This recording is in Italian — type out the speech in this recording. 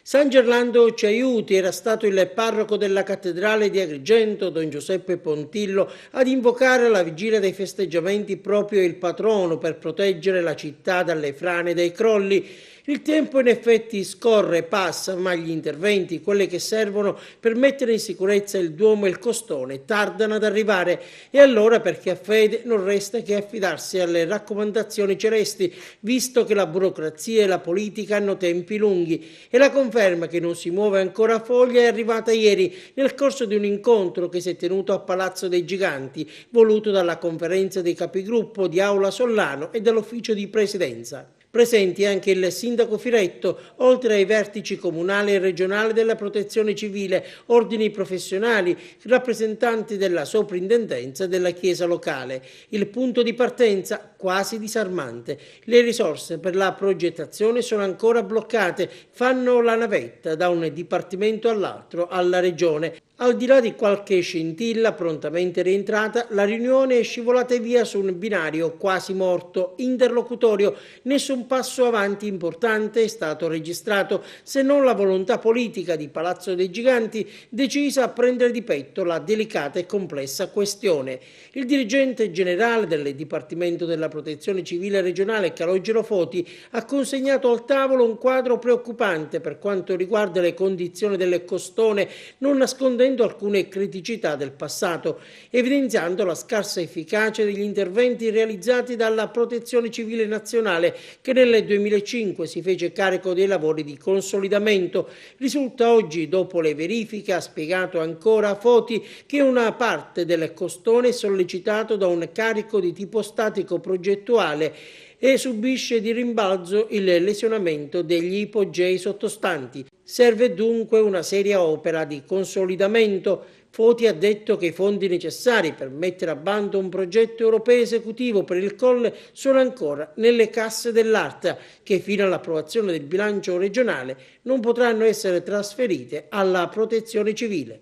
San Gerlando ci aiuti era stato il parroco della cattedrale di Agrigento, Don Giuseppe Pontillo, ad invocare alla vigilia dei festeggiamenti proprio il patrono per proteggere la città dalle frane e dai crolli. Il tempo in effetti scorre e passa, ma gli interventi, quelli che servono per mettere in sicurezza il Duomo e il Costone, tardano ad arrivare e allora per chi ha fede non resta che affidarsi alle raccomandazioni celesti, visto che la burocrazia e la politica hanno tempi lunghi e la conferma che non si muove ancora a foglia è arrivata ieri nel corso di un incontro che si è tenuto a Palazzo dei Giganti, voluto dalla conferenza dei capigruppo di Aula Sollano e dall'ufficio di presidenza. Presenti anche il sindaco Firetto, oltre ai vertici comunali e regionali della protezione civile, ordini professionali, rappresentanti della soprintendenza della chiesa locale. Il punto di partenza quasi disarmante. Le risorse per la progettazione sono ancora bloccate, fanno la navetta da un dipartimento all'altro alla regione. Al di là di qualche scintilla prontamente rientrata, la riunione è scivolata via su un binario quasi morto, interlocutorio. Nessun passo avanti importante è stato registrato, se non la volontà politica di Palazzo dei Giganti decisa a prendere di petto la delicata e complessa questione. Il dirigente generale del Dipartimento della Protezione Civile regionale, Calogero Foti, ha consegnato al tavolo un quadro preoccupante per quanto riguarda le condizioni del Costone, non nascondendo alcune criticità del passato, evidenziando la scarsa efficacia degli interventi realizzati dalla Protezione Civile Nazionale, che nel 2005 si fece carico dei lavori di consolidamento. Risulta oggi, dopo le verifiche, ha spiegato ancora Foti, che una parte del Costone è sollecitato da un carico di tipo statico progettuale e subisce di rimbalzo il lesionamento degli ipogei sottostanti. Serve dunque una seria opera di consolidamento. Foti ha detto che i fondi necessari per mettere a bando un progetto europeo esecutivo per il Colle sono ancora nelle casse dell'Arta, che fino all'approvazione del bilancio regionale non potranno essere trasferite alla Protezione Civile.